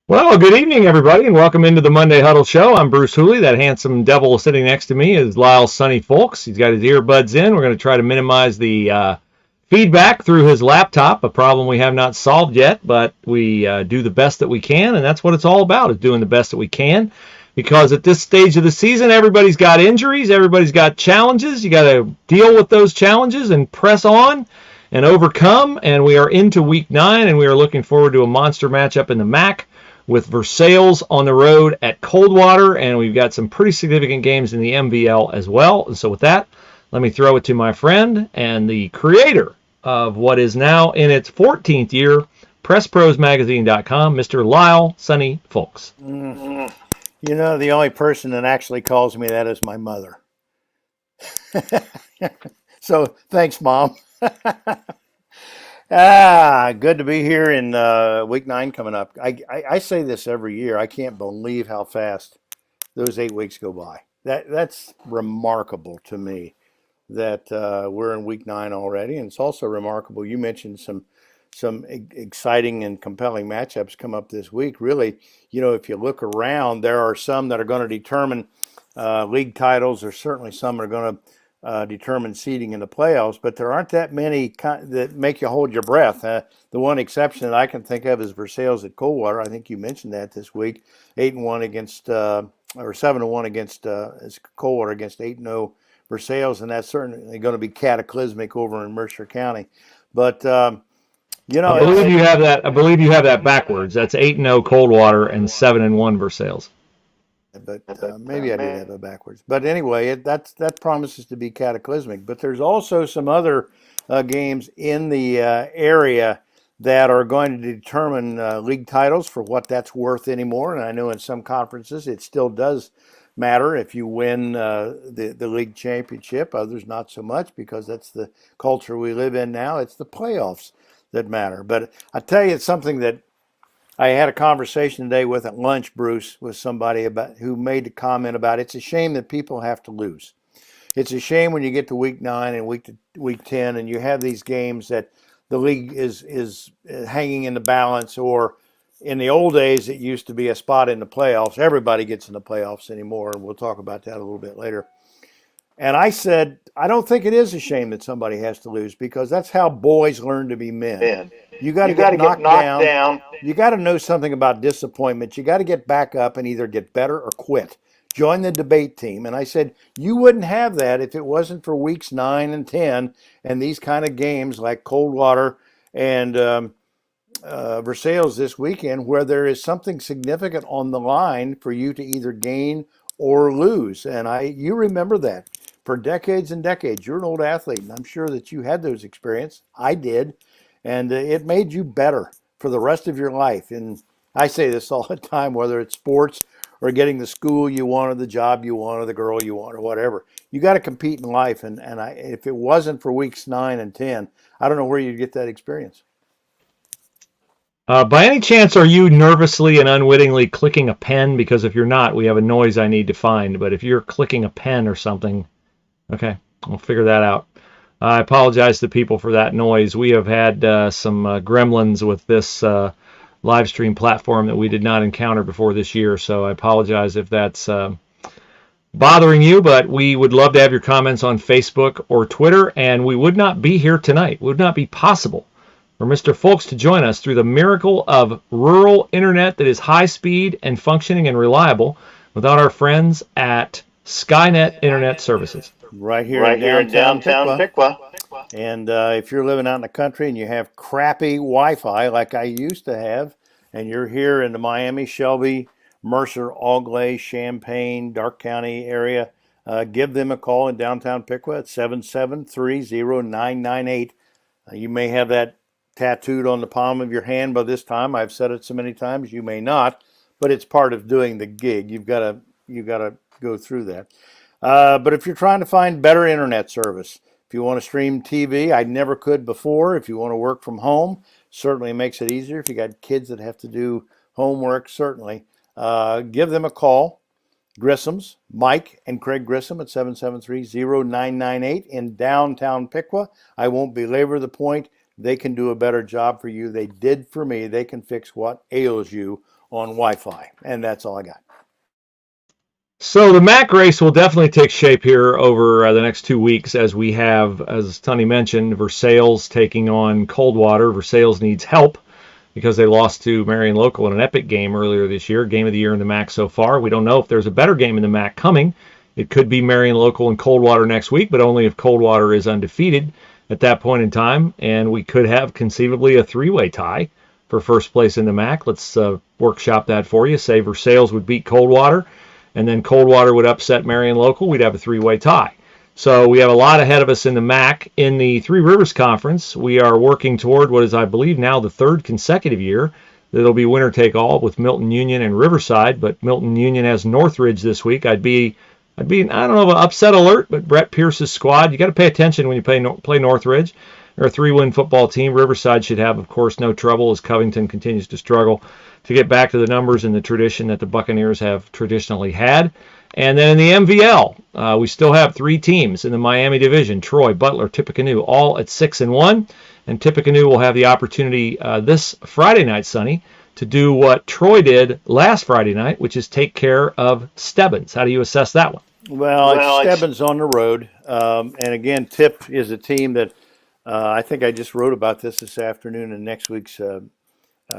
Well, good evening, everybody, and welcome into the Monday Huddle Show. I'm Bruce Hooley. That handsome devil sitting next to me is Lyle Sonny Folks. He's got his earbuds in. We're going to try to minimize the feedback through his laptop, a problem we have not solved yet, but we do the best that we can, and that's what it's all about, is doing the best that we can. Because at this stage of the season, everybody's got injuries, everybody's got challenges. You got to deal with those challenges and press on and overcome. And we are into Week 9, and we are looking forward to a monster matchup in the MAC with Versailles on the road at Coldwater, and we've got some pretty significant games in the MVL as well. And so with that, let me throw it to my friend and the creator of what is now in its 14th year, PressProsMagazine.com, Mr. Lyle Sonny Folks. You know, the only person that actually calls me that is my mother. So thanks, Mom. Good to be here in Week 9 coming up. I say this every year. I can't believe how fast those 8 weeks go by. That's remarkable to me that we're in Week 9 already. And it's also remarkable. You mentioned some exciting and compelling matchups come up this week. Really, you know, if you look around, there are some that are going to determine league titles. There's certainly some that are going to determine seeding in the playoffs, but there aren't that many that make you hold your breath. The one exception that I can think of is Versailles at Coldwater. I think you mentioned that this week, 8-1 against or 7-1 against Coldwater against 8-0 Versailles, and that's certainly going to be cataclysmic over in Mercer County. But you know, I believe you have that. I believe you have that backwards. That's 8-0 Coldwater and 7-1 Versailles. But maybe I did have it backwards. But anyway, that promises to be cataclysmic. But there's also some other games in the area that are going to determine league titles for what that's worth anymore. And I know in some conferences it still does matter if you win the league championship. Others not so much, because that's the culture we live in now. It's the playoffs that matter. But I tell you, it's something that I had a conversation today with at lunch, Bruce, with somebody who made the comment about it's a shame that people have to lose. It's a shame when you get to Week 9 and week 10 and you have these games that the league is hanging in the balance, or in the old days it used to be a spot in the playoffs. Everybody gets in the playoffs anymore, and we'll talk about that a little bit later. And I said, I don't think it is a shame that somebody has to lose, because that's how boys learn to be men. You got to get knocked down. You got to know something about disappointment. You got to get back up and either get better or quit. Join the debate team. And I said, you wouldn't have that if it wasn't for weeks 9 and 10 and these kind of games like Coldwater and Versailles this weekend, where there is something significant on the line for you to either gain or lose. And you remember that for decades and decades. You're an old athlete, and I'm sure that you had those experiences. I did. And it made you better for the rest of your life. And I say this all the time, whether it's sports or getting the school you want, or the job you want, or the girl you want, or whatever. You got to compete in life. And if it wasn't for weeks 9 and 10, I don't know where you'd get that experience. By any chance, are you nervously and unwittingly clicking a pen? Because if you're not, we have a noise I need to find. But if you're clicking a pen or something, okay, we'll figure that out. I apologize to people for that noise. We have had some gremlins with this live stream platform that we did not encounter before this year, so I apologize if that's bothering you, but we would love to have your comments on Facebook or Twitter, and we would not be here tonight. It would not be possible for Mr. Folks to join us through the miracle of rural internet that is high speed and functioning and reliable without our friends at Skynet Internet Services. Right here in downtown Piqua. And if you're living out in the country and you have crappy Wi-Fi like I used to have, and you're here in the Miami, Shelby, Mercer, Auglay, Champaign, Dark County area, give them a call in downtown Piqua at 773-0998. You may have that tattooed on the palm of your hand by this time. I've said it so many times, you may not, but it's part of doing the gig. You've got to go through that. But if you're trying to find better internet service, if you want to stream TV, I never could before. If you want to work from home, certainly makes it easier. If you got kids that have to do homework, certainly give them a call. Grissom's, Mike and Craig Grissom at 773-0998 in downtown Piqua. I won't belabor the point. they can do a better job for you. They did for me. They can fix what ails you on Wi-Fi. And that's all I got. So the MAC race will definitely take shape here over the next 2 weeks as we have, as Tony mentioned, Versailles taking on Coldwater. Versailles needs help because they lost to Marion Local in an epic game earlier this year, game of the year in the MAC so far. We don't know if there's a better game in the MAC coming. It could be Marion Local and Coldwater next week, but only if Coldwater is undefeated at that point in time, and we could have conceivably a three-way tie for first place in the MAC. Let's workshop that for you. Say Versailles would beat Coldwater, and then Coldwater would upset Marion Local. We'd have a three-way tie. So we have a lot ahead of us in the MAC. In the Three Rivers Conference, we are working toward what is, I believe, now the third consecutive year that it'll be winner take all with Milton Union and Riverside, but Milton Union has Northridge this week. I'd be I don't know, upset alert, but Brett Pierce's squad, you got to pay attention when you play Northridge. They're a 3-win football team. Riverside should have, of course, no trouble as Covington continues to struggle to get back to the numbers and the tradition that the Buccaneers have traditionally had. And then in the MVL, we still have 3 teams in the Miami division: Troy, Butler, Tippecanoe, all at 6-1. And Tippecanoe will have the opportunity this Friday night, Sonny, to do what Troy did last Friday night, which is take care of Stebbins. How do you assess that one? Well, it's Stebbins on the road. And again, Tip is a team that I think I just wrote about this afternoon in next week's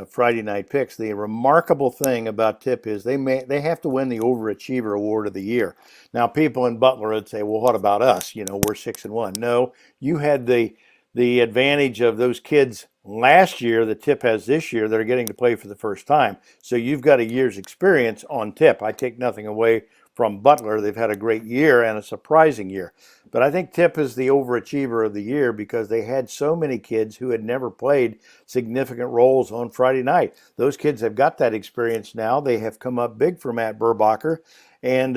Friday night picks. The remarkable thing about Tip is they have to win the Overachiever Award of the year. Now, people in Butler would say, well, what about us? You know, we're 6-1. No, you had the advantage of those kids last year that Tip has this year that are getting to play for the first time. So you've got a year's experience on Tip. I take nothing away from Butler. They've had a great year and a surprising year. But I think Tip is the overachiever of the year because they had so many kids who had never played significant roles on Friday night. Those kids have got that experience now. They have come up big for Matt Burbacher. And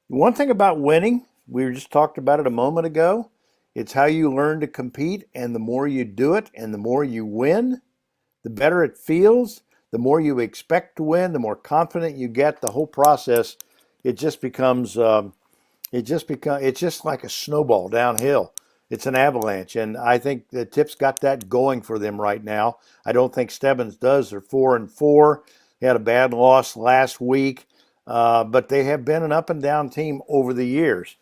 one thing about winning, we just talked about it a moment ago, it's how you learn to compete, and the more you do it and the more you win, the better it feels. The more you expect to win, the more confident you get. The whole process, it just becomes it's just like a snowball downhill. It's an avalanche, and I think the Tip's got that going for them right now. I don't think Stebbins does. They're 4-4. They had a bad loss last week, but they have been an up and down team over the years.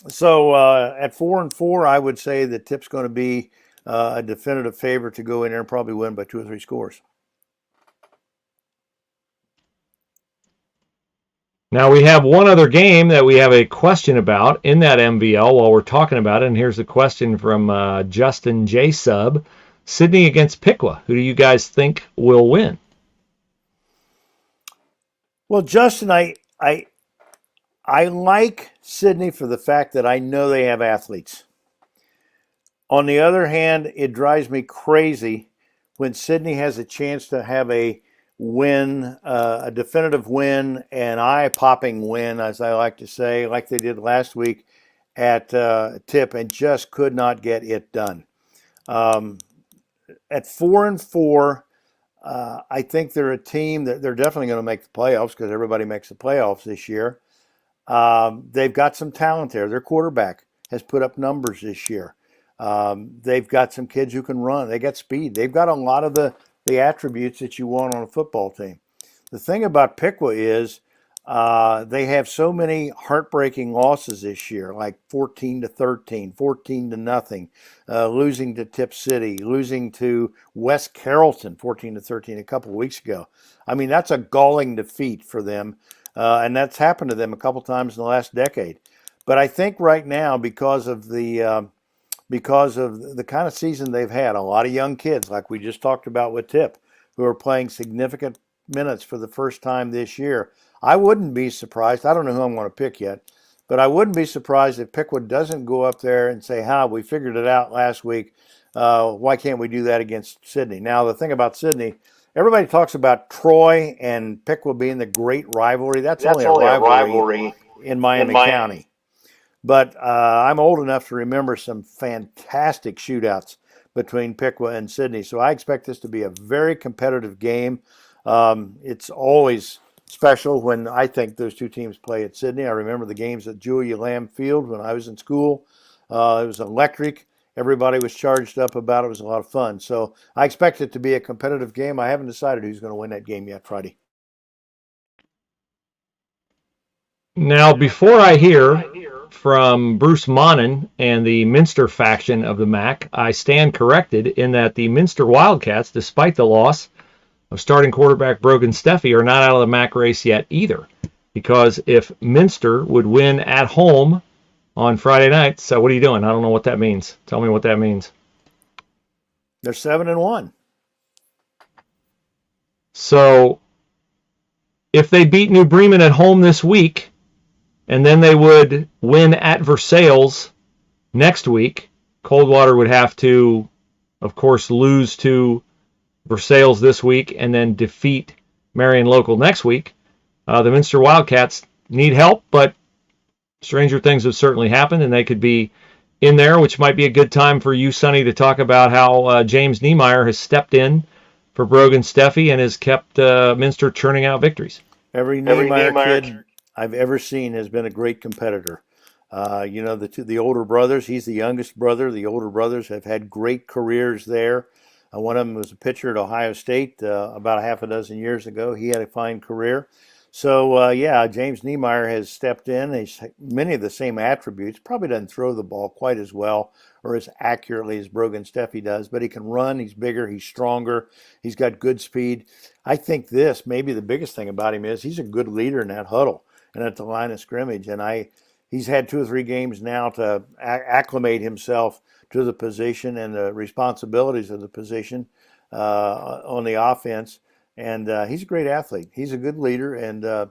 So at 4-4, I would say that Tip's going to be a definitive favorite to go in there and probably win by 2 or 3 scores. Now we have one other game that we have a question about in that MVL while we're talking about it. And here's a question from Justin J. Sub. Sydney against Piqua. Who do you guys think will win? Well, Justin, I like Sydney for the fact that I know they have athletes. On the other hand, it drives me crazy when Sydney has a chance to have a win, a definitive win, an eye-popping win, as I like to say, like they did last week at Tip, and just could not get it done. At 4-4, I think they're a team that they're definitely going to make the playoffs because everybody makes the playoffs this year. They've got some talent there. Their quarterback has put up numbers this year. They've got some kids who can run. They got speed. They've got a lot of the attributes that you want on a football team. The thing about Piqua is they have so many heartbreaking losses this year, like 14-13, 14-0, losing to Tip City, losing to West Carrollton 14-13 a couple of weeks ago. I mean, that's a galling defeat for them. And that's happened to them a couple times in the last decade. But I think right now, because of the kind of season they've had, a lot of young kids, like we just talked about with Tip, who are playing significant minutes for the first time this year, I wouldn't be surprised. I don't know who I'm going to pick yet, but I wouldn't be surprised if Piqua doesn't go up there and say, we figured it out last week. Why can't we do that against Sydney? Now, the thing about Sydney, everybody talks about Troy and Piqua being the great rivalry. That's only a rivalry in Miami County. But I'm old enough to remember some fantastic shootouts between Piqua and Sydney. So I expect this to be a very competitive game. It's always special when I think those two teams play at Sydney. I remember the games at Julia Lamb Field when I was in school. It was electric. everybody was charged up about it. It was a lot of fun. So I expect it to be a competitive game. I haven't decided who's going to win that game yet Friday. Now, before I hear from Bruce Monnan and the Minster faction of the MAC, I stand corrected in that the Minster Wildcats, despite the loss of starting quarterback Brogan Steffi, are not out of the MAC race yet either. Because if Minster would win at home on Friday night, so what are you doing? I don't know what that means. Tell me what that means. They're 7-1. So if they beat New Bremen at home this week, and then they would win at Versailles next week, Coldwater would have to, of course, lose to Versailles this week and then defeat Marion Local next week. The Minster Wildcats need help, but stranger things have certainly happened, and they could be in there, which might be a good time for you, Sonny, to talk about how James Niemeyer has stepped in for Brogan Steffi and has kept Minster churning out victories. Every Niemeyer kid I've ever seen has been a great competitor. The older brothers, he's the youngest brother. The older brothers have had great careers there. One of them was a pitcher at Ohio State about a half a dozen years ago. He had a fine career. So, James Niemeyer has stepped in. He's many of the same attributes. Probably doesn't throw the ball quite as well or as accurately as Brogan Steffi does, but he can run. He's bigger. He's stronger. He's got good speed. I think maybe the biggest thing about him is he's a good leader in that huddle and at the line of scrimmage. And he's had 2 or 3 games now to acclimate himself to the position and the responsibilities of the position on the offense. And he's a great athlete. He's a good leader, and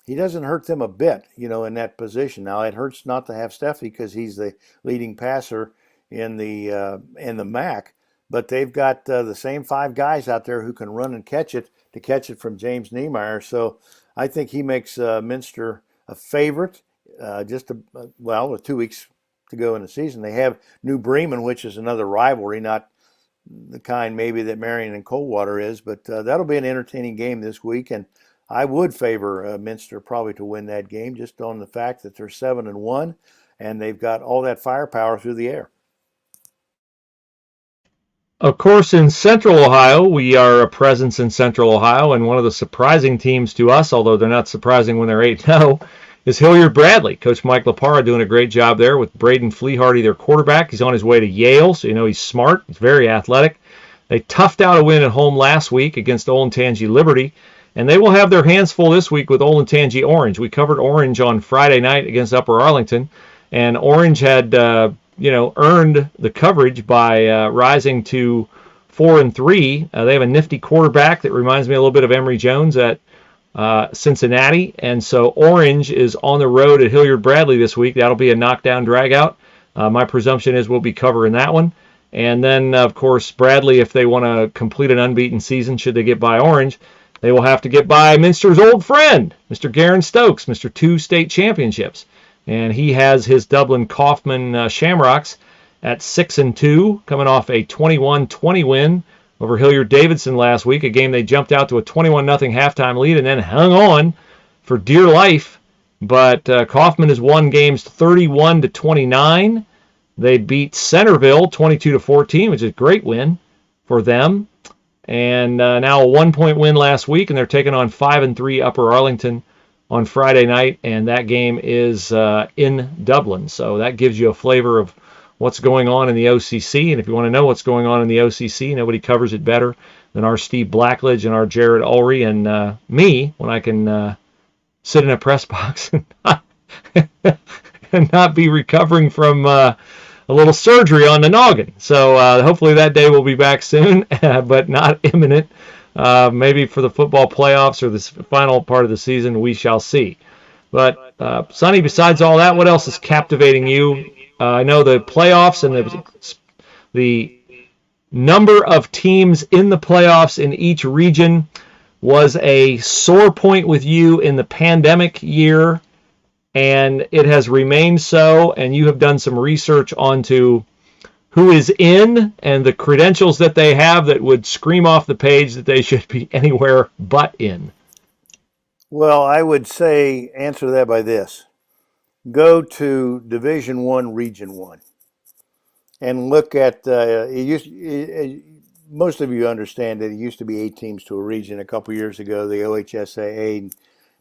he doesn't hurt them a bit, in that position. Now, it hurts not to have Steffi because he's the leading passer in the MAC, but they've got the same 5 guys out there who can run and catch it from James Niemeyer. So I think he makes Minster a favorite. With 2 weeks to go in the season, they have New Bremen, which is another rivalry, not the kind maybe that Marion and Coldwater is, but that'll be an entertaining game this week, and I would favor Minster probably to win that game just on the fact that they're 7-1 and they've got all that firepower through the air. Of course, in Central Ohio, we are a presence in Central Ohio, and one of the surprising teams to us, although they're not surprising when they're 8-0, is Hilliard Bradley. Coach Mike LaPara doing a great job there with Braden Fleehardy, their quarterback. He's on his way to Yale, so he's smart. He's very athletic. They toughed out a win at home last week against Olentangy Liberty, and they will have their hands full this week with Olentangy Orange. We covered Orange on Friday night against Upper Arlington, and Orange had earned the coverage by rising to 4-3. They have a nifty quarterback that reminds me a little bit of Emory Jones at Cincinnati, and so Orange is on the road at Hilliard Bradley this week. That'll be a knockdown dragout. My presumption is we'll be covering that one. And then, of course, Bradley, if they want to complete an unbeaten season, should they get by Orange, they will have to get by Minster's old friend, Mr. Garen Stokes, Mr. 2 state championships. And he has his Dublin Kaufman Shamrocks at 6-2, coming off a 21-20 win over Hilliard Davidson last week, a game they jumped out to a 21-0 halftime lead and then hung on for dear life. But Kaufman has won games 31-29. They beat Centerville 22-14, which is a great win for them. And now a 1-point win last week, and they're taking on 5-3 Upper Arlington on Friday night, and that game is in Dublin. So that gives you a flavor of what's going on in the OCC. And if you want to know what's going on in the OCC, nobody covers it better than our Steve Blackledge and our Jared Ulrey and me when I can sit in a press box and not be recovering from a little surgery on the noggin. So hopefully that day will be back soon, but not imminent. Maybe for the football playoffs or the final part of the season, we shall see. But Sonny, besides all that, what else is captivating you? I know the playoffs and the number of teams in the playoffs in each region was a sore point with you in the pandemic year, and it has remained so, and you have done some research onto who is in and the credentials that they have that would scream off the page that they should be anywhere but in. Well, I would say answer that by this. Go to Division I, Region 1. and look at most of you understand that it used to be 8 teams to a region. A couple years ago, the OHSAA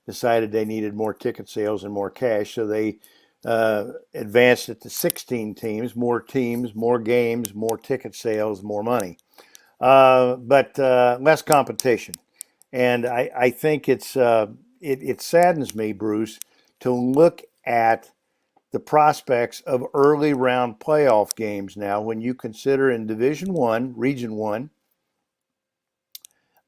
decided they needed more ticket sales and more cash, so they advanced it to 16 teams, more games, more ticket sales, more money, but less competition. And I think it saddens me, Bruce, to look at the prospects of early round playoff games now when you consider in Division One, Region One,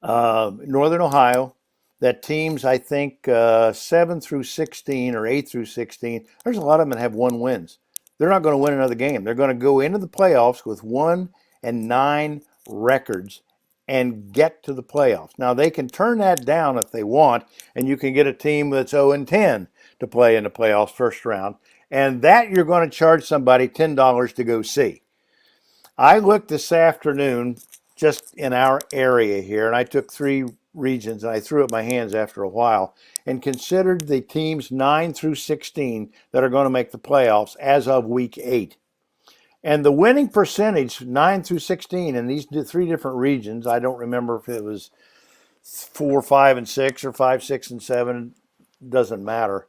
Northern Ohio, that teams, I think 7 through 16 or 8 through 16, there's a lot of them that have 1 wins. They're not going to win another game. They're going to go into the playoffs with 1-9 records and get to the playoffs. Now, they can turn that down if they want, and you can get a team that's 0-10 to play in the playoffs first round, and that you're going to charge somebody $10 to go see. I looked this afternoon just in our area here, and I took 3 regions, and I threw up my hands after a while, and considered the teams 9 through 16 that are going to make the playoffs as of week 8. And the winning percentage, 9 through 16, in these 3 different regions, I don't remember if it was 4, 5, and 6 or 5, 6, and 7, doesn't matter,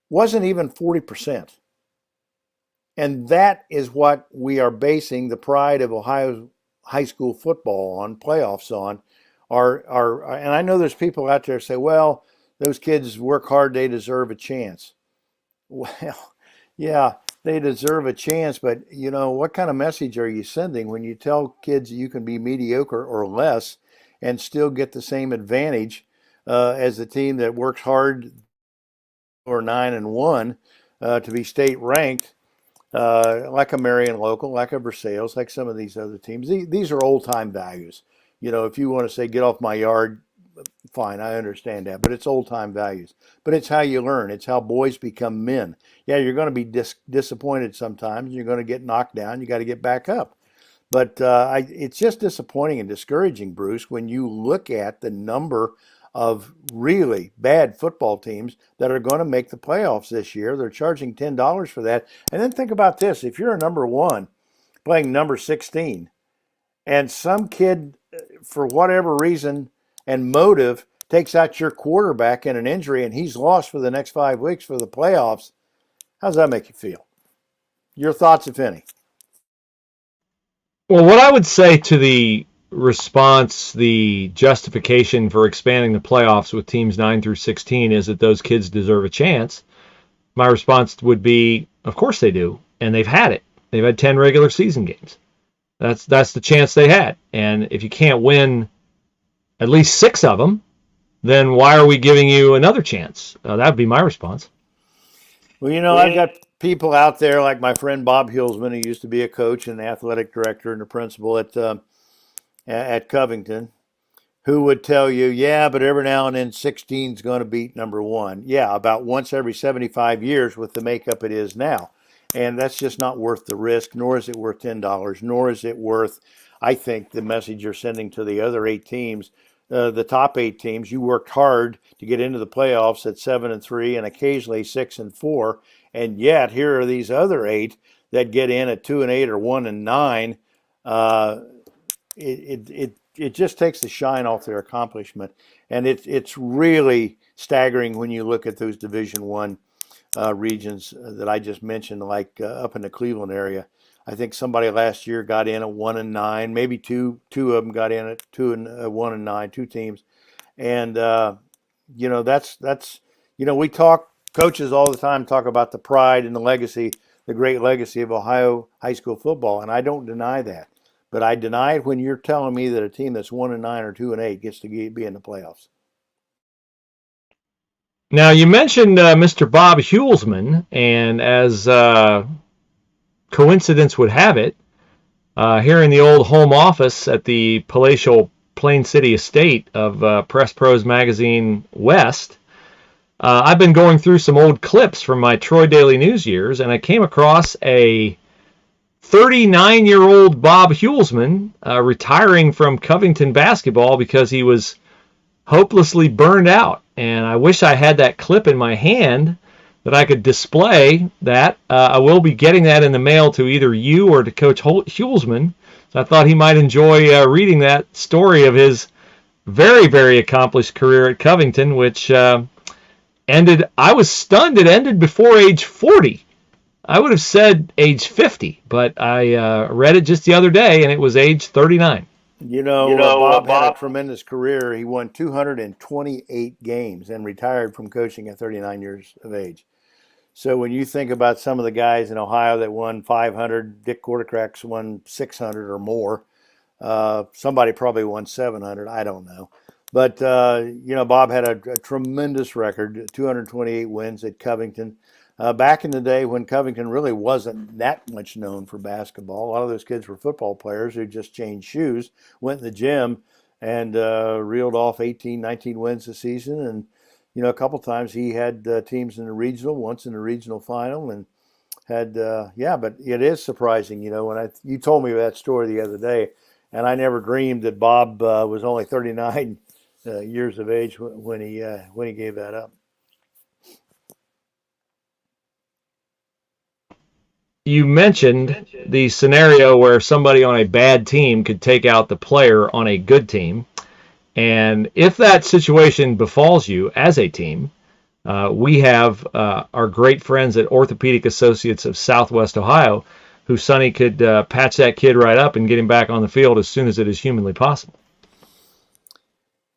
wasn't even 40%. And that is what we are basing the pride of Ohio high school football on, playoffs on. And I know there's people out there say, well, those kids work hard, they deserve a chance. Well, yeah, they deserve a chance, but what kind of message are you sending when you tell kids you can be mediocre or less and still get the same advantage as the team that works hard or 9-1 to be state ranked, like a Marion Local, like a Versailles, like some of these other teams. These are old time values. If you want to say get off my yard, fine, I understand that, but it's old time values. But it's how you learn. It's how boys become men. Yeah, you're going to be disappointed sometimes. You're going to get knocked down. You got to get back up. But it's just disappointing and discouraging, Bruce, when you look at the number of really bad football teams that are going to make the playoffs this year. They're charging $10 for that. And then think about this. If you're a number 1 playing number 16 and some kid, for whatever reason and motive, takes out your quarterback in an injury and he's lost for the next 5 weeks for the playoffs, how does that make you feel? Your thoughts, if any? Well, what I would say to the response, the justification for expanding the playoffs with teams 9 through 16 is that those kids deserve a chance. My response would be, of course they do, and they've had it. They've had 10 regular season games. That's the chance they had. And if you can't win at least 6 of them, then why are we giving you another chance? That would be my response. Well, I've got people out there like my friend Bob Hulsman, who used to be a coach and athletic director and a principal at Covington, who would tell you, yeah, but every now and then 16 is going to beat number 1. Yeah, about once every 75 years with the makeup it is now. And that's just not worth the risk, nor is it worth $10, nor is it worth, I think, the message you're sending to the other 8 teams. The top 8 teams, you worked hard to get into the playoffs at 7-3 and occasionally 6-4, and yet here are these other 8 that get in at 2-8 or 1-9. It just takes the shine off their accomplishment, and it's really staggering when you look at those Division One regions that I just mentioned, like up in the Cleveland area. I think somebody last year got in at 1-9, maybe two of them got in at 1-9, 2 teams, and that's we talk, coaches all the time talk about the pride and the legacy, the great legacy of Ohio high school football, and I don't deny that. But I deny it when you're telling me that a team that's 1-9 or 2-8 gets to be in the playoffs. Now, you mentioned Mr. Bob Hulsman, and as coincidence would have it, here in the old home office at the palatial Plain City estate of Press Pros Magazine West, I've been going through some old clips from my Troy Daily News years, and I came across a 39-year-old Bob Hulsman retiring from Covington basketball because he was hopelessly burned out. And I wish I had that clip in my hand that I could display that. I will be getting that in the mail to either you or to Coach Hulsman. So I thought he might enjoy reading that story of his very, very accomplished career at Covington, which ended, I was stunned it ended before age 40. I would have said age 50, but I read it just the other day, and it was age 39. Bob had a tremendous career. He won 228 games and retired from coaching at 39 years of age. So when you think about some of the guys in Ohio that won 500, Dick Quartercracks won 600 or more. Somebody probably won 700. I don't know. But, Bob had a tremendous record, 228 wins at Covington. Back in the day when Covington really wasn't that much known for basketball, a lot of those kids were football players who just changed shoes, went in the gym, and reeled off 18, 19 wins a season. And, a couple times he had teams in the regional, once in the regional final, and had, but it is surprising, when you told me that story the other day, and I never dreamed that Bob was only 39 years of age when he gave that up. You mentioned the scenario where somebody on a bad team could take out the player on a good team. And if that situation befalls you as a team, we have our great friends at Orthopedic Associates of Southwest Ohio, who Sonny could patch that kid right up and get him back on the field as soon as it is humanly possible.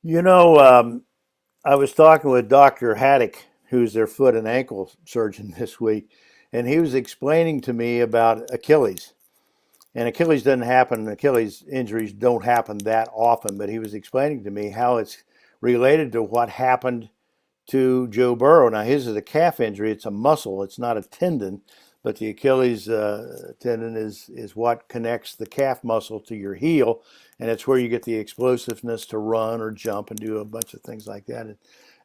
I was talking with Dr. Haddock, who's their foot and ankle surgeon this week, and he was explaining to me about Achilles. And Achilles injuries don't happen that often, but he was explaining to me how it's related to what happened to Joe Burrow. Now, his is a calf injury. It's a muscle. It's not a tendon, but the Achilles tendon is what connects the calf muscle to your heel, and it's where you get the explosiveness to run or jump and do a bunch of things like that.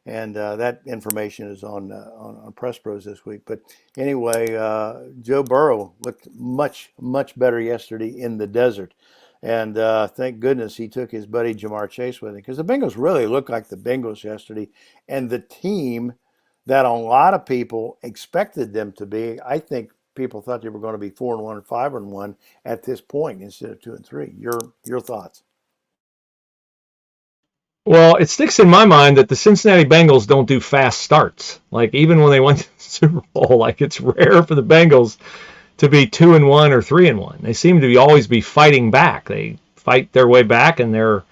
And that information is on Press Pros this week. But anyway, Joe Burrow looked much, much better yesterday in the desert. And thank goodness he took his buddy Jamar Chase with him, because the Bengals really looked like the Bengals yesterday. And the team that a lot of people expected them to be, I think people thought they were going to be 4-1 or 5-1 at this point instead of 2-3. Your thoughts? Well, it sticks in my mind that the Cincinnati Bengals don't do fast starts. Like, even when they went to the Super Bowl, like, it's rare for the Bengals to be 2-1 or 3-1. They seem to always be fighting back. They fight their way back, and they're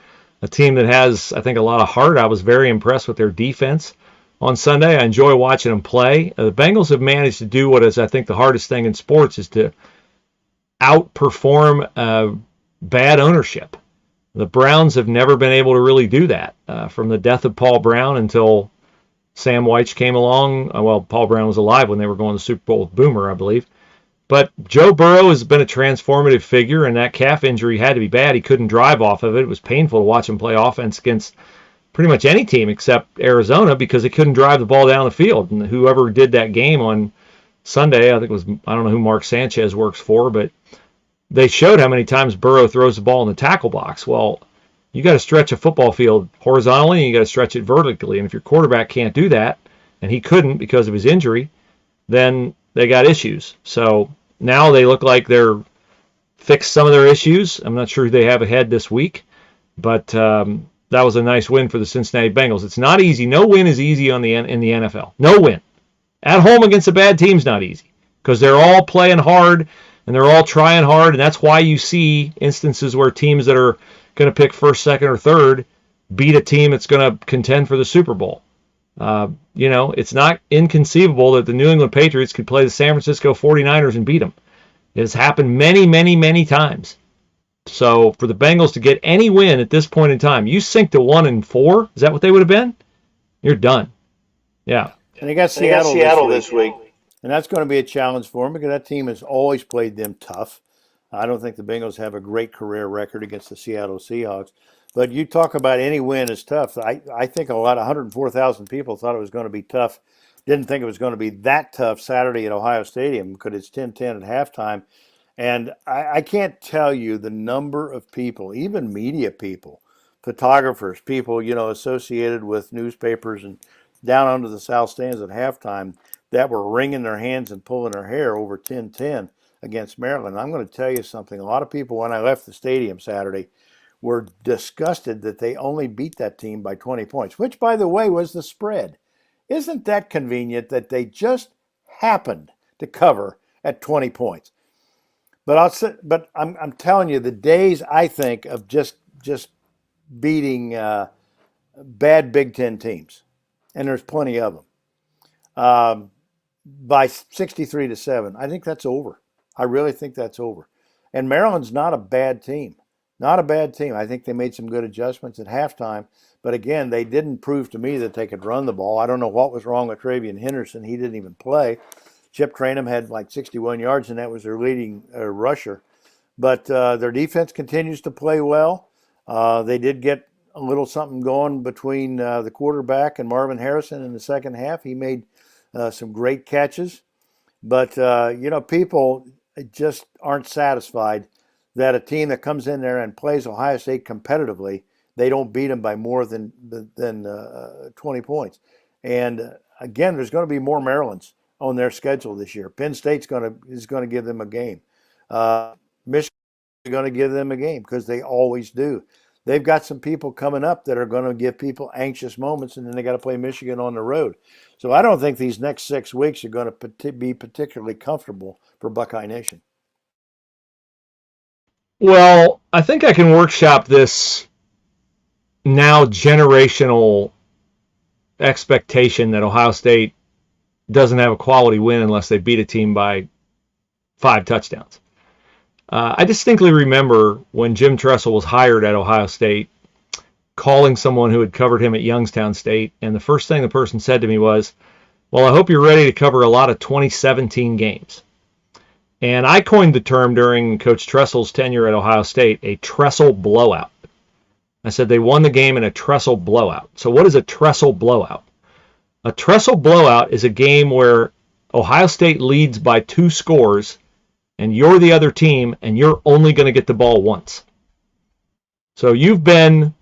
a team that has, I think, a lot of heart. I was very impressed with their defense on Sunday. I enjoy watching them play. The Bengals have managed to do what is, I think, the hardest thing in sports, is to outperform bad ownership. The Browns have never been able to really do that from the death of Paul Brown until Sam Weich came along. Well, Paul Brown was alive when they were going to the Super Bowl with Boomer, I believe. But Joe Burrow has been a transformative figure, and that calf injury had to be bad. He couldn't drive off of it. It was painful to watch him play offense against pretty much any team except Arizona, because he couldn't drive the ball down the field. And whoever did that game on Sunday, I think it was, I don't know who Mark Sanchez works for, but they showed how many times Burrow throws the ball in the tackle box. Well, you got to stretch a football field horizontally, and you got to stretch it vertically. And if your quarterback can't do that, and he couldn't because of his injury, then they got issues. So now they look like they're fixed some of their issues. I'm not sure who they have ahead this week, but that was a nice win for the Cincinnati Bengals. It's not easy. No win is easy in the NFL. No win. At home against a bad team's not easy, because they're all playing hard and they're all trying hard, and that's why you see instances where teams that are going to pick first, second, or third beat a team that's going to contend for the Super Bowl. It's not inconceivable that the New England Patriots could play the San Francisco 49ers and beat them. It has happened many, many, many times. So for the Bengals to get any win at this point in time, you sink to 1-4. Is that what they would have been? You're done. Yeah. And they got Seattle this week. And that's going to be a challenge for them, because that team has always played them tough. I don't think the Bengals have a great career record against the Seattle Seahawks. But you talk about any win is tough. I think 104,000 people thought it was going to be tough. Didn't think it was going to be that tough Saturday at Ohio Stadium, because it's 10-10 at halftime. And I can't tell you the number of people, even media people, photographers, people, associated with newspapers and down under the south stands at halftime, that were wringing their hands and pulling their hair over 10-10 against Maryland. I'm going to tell you something. A lot of people, when I left the stadium Saturday, were disgusted that they only beat that team by 20 points, which, by the way, was the spread. Isn't that convenient that they just happened to cover at 20 points? But I'm telling you, the days I think of just beating bad Big Ten teams, and there's plenty of them, by 63-7. I think that's over. I really think that's over. And Maryland's not a bad team. Not a bad team. I think they made some good adjustments at halftime. But again, they didn't prove to me that they could run the ball. I don't know what was wrong with Travian Henderson. He didn't even play. Chip Trainum had like 61 yards, and that was their leading rusher. But their defense continues to play well. They did get a little something going between the quarterback and Marvin Harrison in the second half. He made some great catches. But, people just aren't satisfied that a team that comes in there and plays Ohio State competitively, they don't beat them by more than 20 points. And again, there's going to be more Marylands on their schedule this year. Penn State's is going to give them a game. Michigan is going to give them a game because they always do. They've got some people coming up that are going to give people anxious moments, and then they got to play Michigan on the road. So I don't think these next 6 weeks are going to be particularly comfortable for Buckeye Nation. Well, I think I can workshop this now generational expectation that Ohio State doesn't have a quality win unless they beat a team by 5 touchdowns. I distinctly remember when Jim Tressel was hired at Ohio State, calling someone who had covered him at Youngstown State, and the first thing the person said to me was, well, I hope you're ready to cover a lot of 2017 games. And I coined the term during Coach Tressel's tenure at Ohio State, a Tressel blowout. I said they won the game in a Tressel blowout. So what is a Tressel blowout? A Tressel blowout is a game where Ohio State leads by 2 scores, and you're the other team, and you're only going to get the ball once. So you've been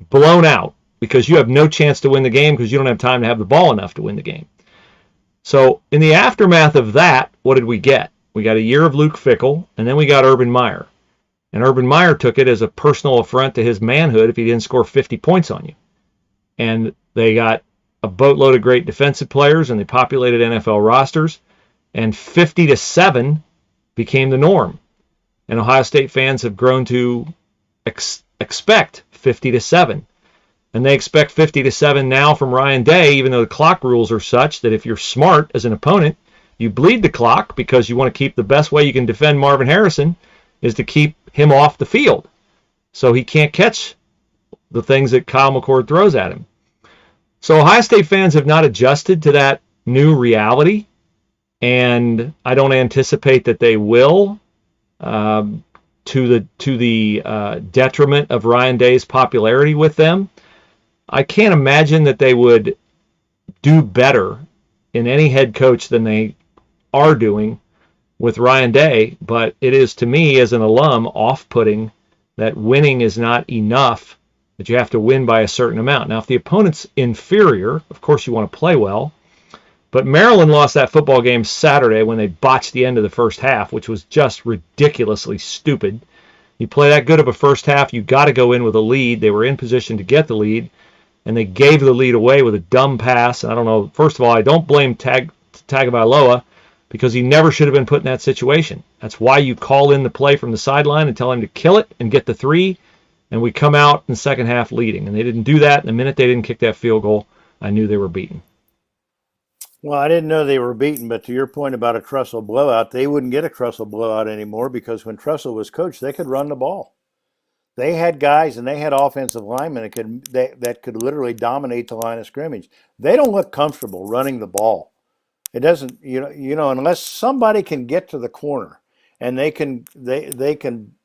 blown out because you have no chance to win the game because you don't have time to have the ball enough to win the game. So in the aftermath of that, what did we get? We got a year of Luke Fickell, and then we got Urban Meyer. And Urban Meyer took it as a personal affront to his manhood if he didn't score 50 points on you. And they got a boatload of great defensive players, and they populated NFL rosters, and 50-7 became the norm. And Ohio State fans have grown to expect 50-7. And they expect 50-7 now from Ryan Day, even though the clock rules are such that if you're smart as an opponent, you bleed the clock because you want to keep the best way you can defend Marvin Harrison is to keep him off the field so he can't catch the things that Kyle McCord throws at him. So Ohio State fans have not adjusted to that new reality, and I don't anticipate that they will, to the detriment of Ryan Day's popularity with them. I can't imagine that they would do better in any head coach than they are doing with Ryan Day, but it is, to me as an alum, off-putting that winning is not enough, that you have to win by a certain amount. Now, if the opponent's inferior, of course you want to play well, but Maryland lost that football game Saturday when they botched the end of the first half, which was just ridiculously stupid. You play that good of a first half, you got to go in with a lead. They were in position to get the lead, and they gave the lead away with a dumb pass. And I don't know, first of all, I don't blame Tagovailoa, because he never should have been put in that situation. That's why you call in the play from the sideline and tell him to kill it and get the 3, and we come out in the second half leading. And they didn't do that, and the minute they didn't kick that field goal, I knew they were beaten. Well, I didn't know they were beaten, but to your point about a Tressel blowout, they wouldn't get a Tressel blowout anymore because when Tressel was coach, they could run the ball. They had guys and they had offensive linemen that could literally dominate the line of scrimmage. They don't look comfortable running the ball. It doesn't, unless somebody can get to the corner and they can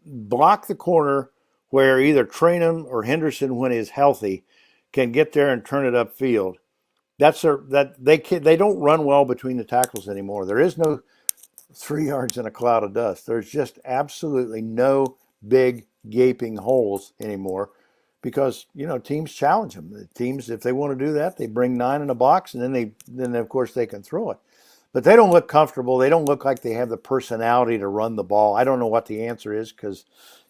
block the corner where either Trainum or Henderson, when he's healthy, can get there and turn it upfield. They don't run well between the tackles anymore. There is no 3 yards in a cloud of dust. There's just absolutely no big gaping holes anymore because teams challenge them. The teams, if they want to do that, they bring 9 in a box, and then of course they can throw it. But they don't look comfortable. They don't look like they have the personality to run the ball. I don't know what the answer is because,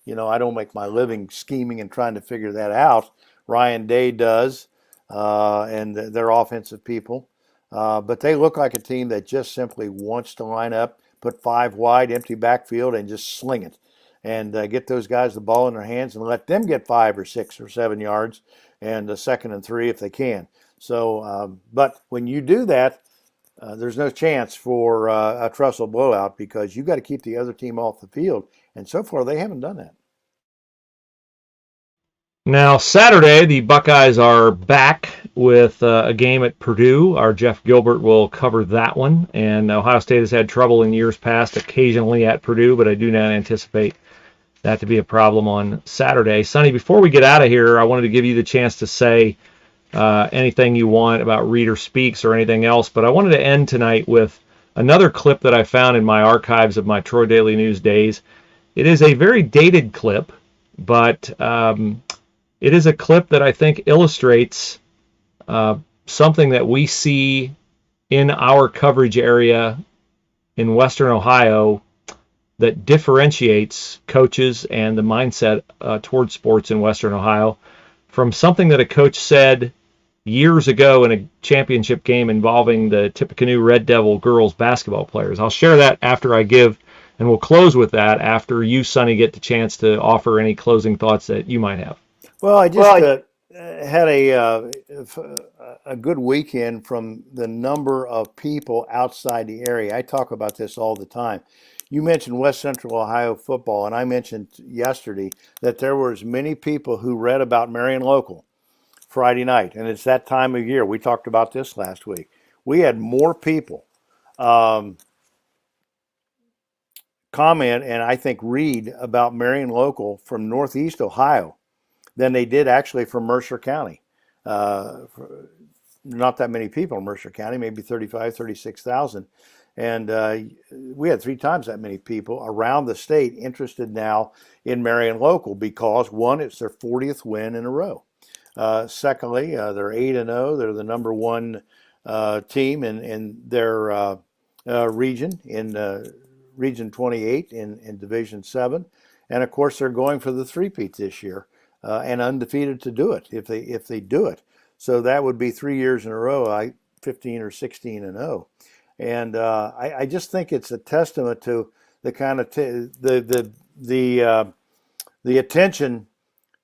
I don't make my living scheming and trying to figure that out. Ryan Day does, and they're offensive people. But they look like a team that just simply wants to line up, put 5 wide, empty backfield, and just sling it. And get those guys the ball in their hands and let them get 5 or 6 or 7 yards and a 2nd and 3 if they can. So, but when you do that, there's no chance for a Trussell blowout because you got to keep the other team off the field. And so far, they haven't done that. Now, Saturday, the Buckeyes are back with a game at Purdue. Our Jeff Gilbert will cover that one. And Ohio State has had trouble in years past occasionally at Purdue, but I do not anticipate that to be a problem on Saturday. Sonny, before we get out of here, I wanted to give you the chance to say anything you want about Reader Speaks or anything else, but I wanted to end tonight with another clip that I found in my archives of my Troy Daily News days. It is a very dated clip, but it is a clip that I think illustrates something that we see in our coverage area in Western Ohio that differentiates coaches and the mindset towards sports in Western Ohio from something that a coach said years ago in a championship game involving the Tippecanoe Red Devil girls basketball players. I'll share that after I give, and we'll close with that after you, Sonny, get the chance to offer any closing thoughts that you might have. Well, I just had a good weekend from the number of people outside the area. I talk about this all the time. You mentioned West Central Ohio football, and I mentioned yesterday that there were as many people who read about Marion Local Friday night, and it's that time of year. We talked about this last week. We had more people comment and I think read about Marion Local from Northeast Ohio than they did actually from Mercer County. Not that many people in Mercer County, maybe 35, 36,000. And we had 3 times that many people around the state interested now in Marion Local because, one, it's their 40th win in a row. Secondly, they're 8-0. They're the number 1 team in their region, in Region 28 in Division 7. And, of course, they're going for the three-peat this year and undefeated to do it if they do it. So that would be 3 years in a row, 15 or 16-0. And I just think it's a testament to the kind of the attention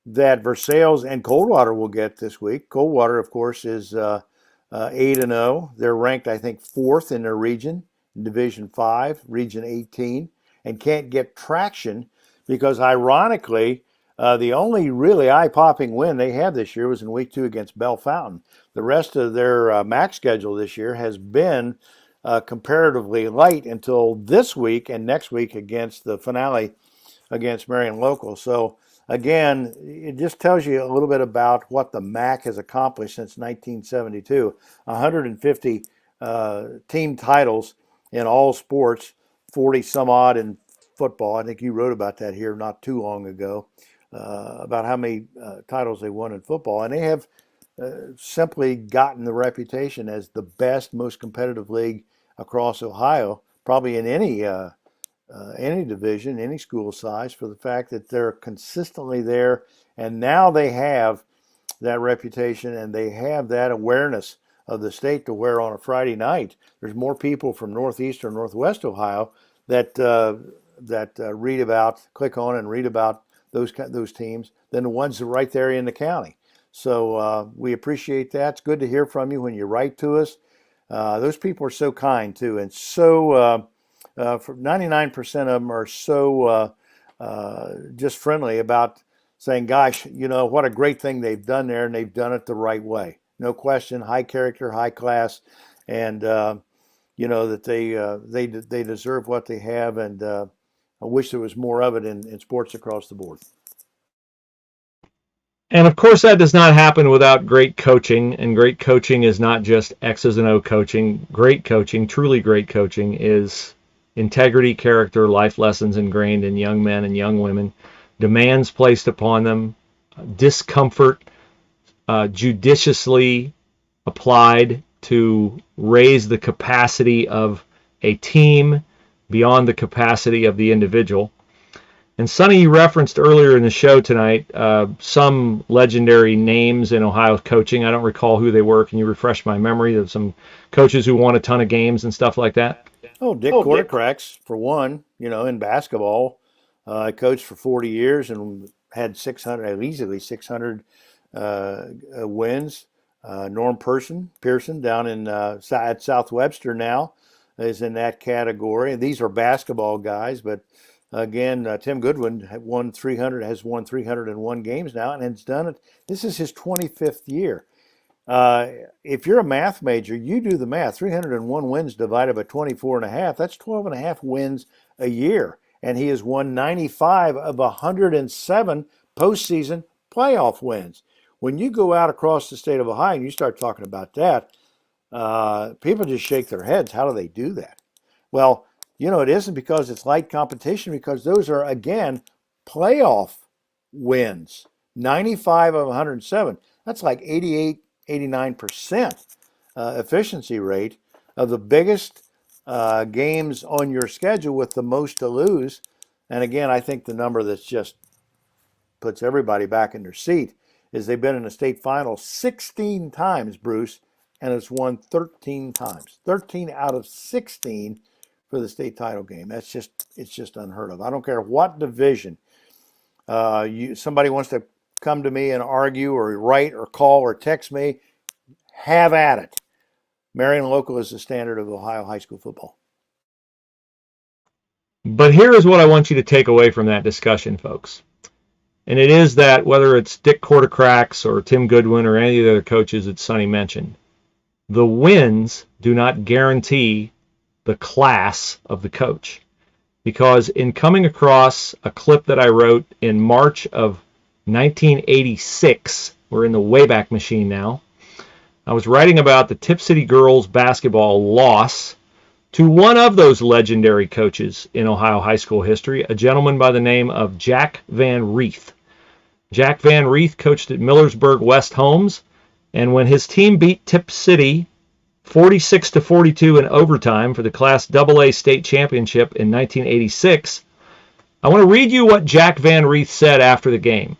that Versailles and Coldwater will get this week. Coldwater, of course, is 8-0. They're ranked, I think, 4th in their region, in Division 5, Region 18, and can't get traction because, ironically, the only really eye-popping win they had this year was in Week 2 against Bell Fountain. The rest of their MAC schedule this year has been comparatively light until this week and next week against the finale against Marion Local. So, again, it just tells you a little bit about what the MAC has accomplished since 1972. 150 team titles in all sports, 40 some odd in football. I think you wrote about that here not too long ago, about how many titles they won in football. And they have simply gotten the reputation as the best, most competitive league across Ohio, probably in any division, any school size, for the fact that they're consistently there. And now they have that reputation and they have that awareness of the state to where on a Friday night, there's more people from Northeast or Northwest Ohio that read about, click on and read about those teams than the ones that are right there in the county. So we appreciate that. It's good to hear from you when you write to us. Those people are so kind too, and so for 99% of them are so just friendly about saying, gosh, what a great thing they've done there, and they've done it the right way. No question, high character, high class, and that they deserve what they have, and I wish there was more of it in sports across the board. And of course, that does not happen without great coaching. And great coaching is not just X's and O coaching. Great coaching, truly great coaching, is integrity, character, life lessons ingrained in young men and young women, demands placed upon them, discomfort judiciously applied to raise the capacity of a team beyond the capacity of the individual. And Sonny, you referenced earlier in the show tonight some legendary names in Ohio coaching. I don't recall who they were. Can you refresh my memory of some coaches who won a ton of games and stuff like that? Oh, Dick Quartercracks, for one, in basketball. I coached for 40 years and had 600, easily 600 wins. Norm Pearson down at South Webster now is in that category. These are basketball guys, but again, Tim Goodwin has won 301 games now and has done it. This is his 25th year. If you're a math major, you do the math. 301 wins divided by 24 and a half, that's 12 and a half wins a year. And he has won 95 of 107 postseason playoff wins. When you go out across the state of Ohio and you start talking about that, people just shake their heads. How do they do that? Well, it isn't because it's light competition, because those are, again, playoff wins. 95 of 107. That's like 88, 89% efficiency rate of the biggest games on your schedule with the most to lose. And again, I think the number that's just puts everybody back in their seat is they've been in the state final 16 times, Bruce, and it's won 13 times. 13 out of 16 for the state title game. It's just unheard of. I don't care what division. Somebody wants to come to me and argue or write or call or text me, have at it. Marion Local is the standard of Ohio high school football. But here is what I want you to take away from that discussion, folks. And it is that whether it's Dick Quartercracks or Tim Goodwin or any of the other coaches that Sonny mentioned, the wins do not guarantee the class of the coach. Because in coming across a clip that I wrote in March of 1986, we're in the Wayback Machine now, I was writing about the Tip City girls basketball loss to one of those legendary coaches in Ohio high school history, a gentleman by the name of Jack Van Reeth. Jack Van Reeth coached at Millersburg West Holmes, and when his team beat Tip City 46-42 in overtime for the Class AA state championship in 1986, I want to read you what Jack Van Reeth said after the game.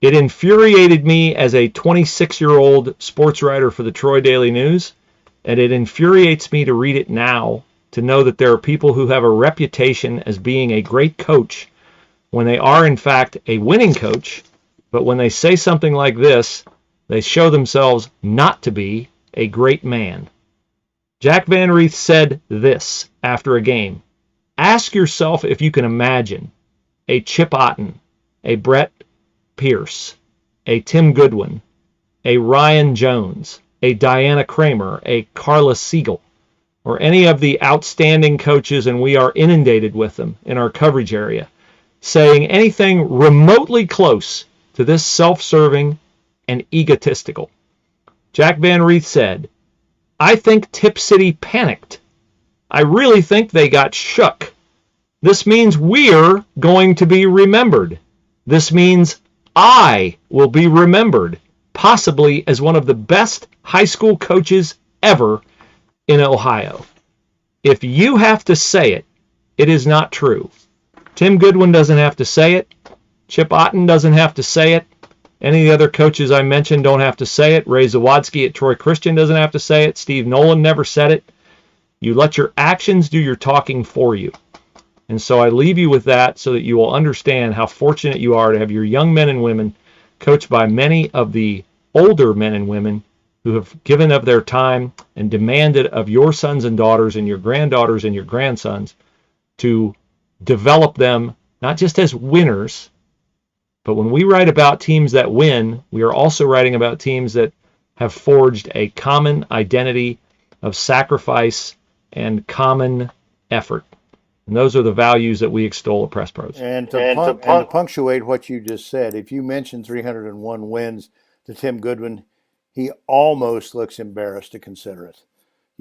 It infuriated me as a 26-year-old sports writer for the Troy Daily News, and it infuriates me to read it now, to know that there are people who have a reputation as being a great coach when they are in fact a winning coach, but when they say something like this, they show themselves not to be a great man. Jack Van Reeth said this after a game. Ask yourself if you can imagine a Chip Otten, a Brett Pierce, a Tim Goodwin, a Ryan Jones, a Diana Kramer, a Carla Siegel, or any of the outstanding coaches, and we are inundated with them in our coverage area, saying anything remotely close to this self-serving and egotistical. Jack Van Reeth said, I think Tip City panicked. I really think they got shook. This means we're going to be remembered. This means I will be remembered, possibly as one of the best high school coaches ever in Ohio. If you have to say it, it is not true. Tim Goodwin doesn't have to say it. Chip Otten doesn't have to say it. Any of the other coaches I mentioned don't have to say it. Ray Zawadski at Troy Christian doesn't have to say it. Steve Nolan never said it. You let your actions do your talking for you. And so I leave you with that so that you will understand how fortunate you are to have your young men and women coached by many of the older men and women who have given of their time and demanded of your sons and daughters and your granddaughters and your grandsons to develop them not just as winners, but when we write about teams that win, we are also writing about teams that have forged a common identity of sacrifice and common effort. And those are the values that we extol at Press Pros. And to punctuate what you just said, if you mention 301 wins to Tim Goodwin, he almost looks embarrassed to consider it,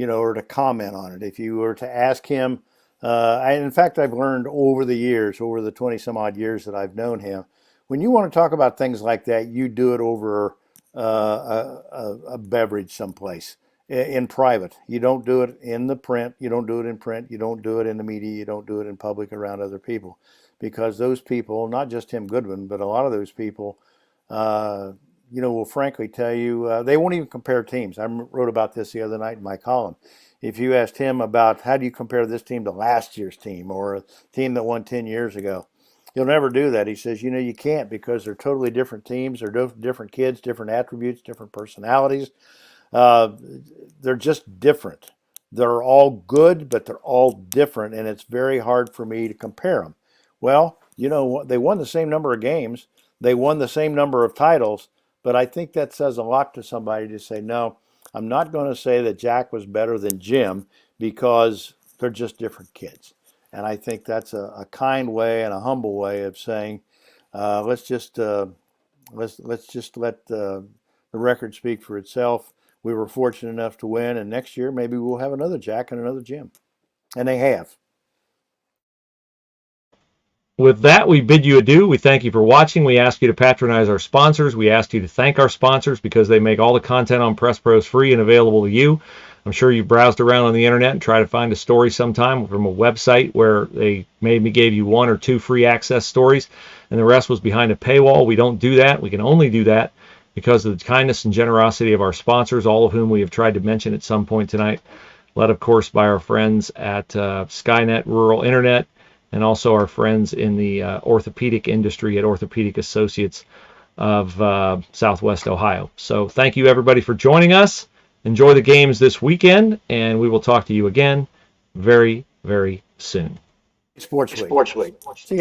or to comment on it. If you were to ask him, in fact, I've learned over the years, over the 20 some odd years that I've known him, when you want to talk about things like that, you do it over a beverage someplace in private. You don't do it in the print. You don't do it in print. You don't do it in the media. You don't do it in public around other people, because those people, not just Tim Goodwin, but a lot of those people, will frankly tell you they won't even compare teams. I wrote about this the other night in my column. If you asked him about how do you compare this team to last year's team or a team that won 10 years ago, he'll never do that. He says, you can't, because they're totally different teams. They're different kids, different attributes, different personalities. They're just different. They're all good, but they're all different, and it's very hard for me to compare them. Well, they won the same number of games. They won the same number of titles, but I think that says a lot to somebody to say, no, I'm not going to say that Jack was better than Jim, because they're just different kids. And I think that's a kind way and a humble way of saying, let's just let the record speak for itself. We were fortunate enough to win, and next year maybe we'll have another Jack and another Jim. And they have. With that, we bid you adieu. We thank you for watching. We ask you to patronize our sponsors. We ask you to thank our sponsors, because they make all the content on Press Pros free and available to you. I'm sure you browsed around on the internet and tried to find a story sometime from a website where they maybe gave you 1 or 2 free access stories, and the rest was behind a paywall. We don't do that. We can only do that because of the kindness and generosity of our sponsors, all of whom we have tried to mention at some point tonight, led, of course, by our friends at Skynet Rural Internet, and also our friends in the orthopedic industry at Orthopedic Associates of Southwest Ohio. So thank you, everybody, for joining us. Enjoy the games this weekend, and we will talk to you again very, very soon. Sports Week. See you.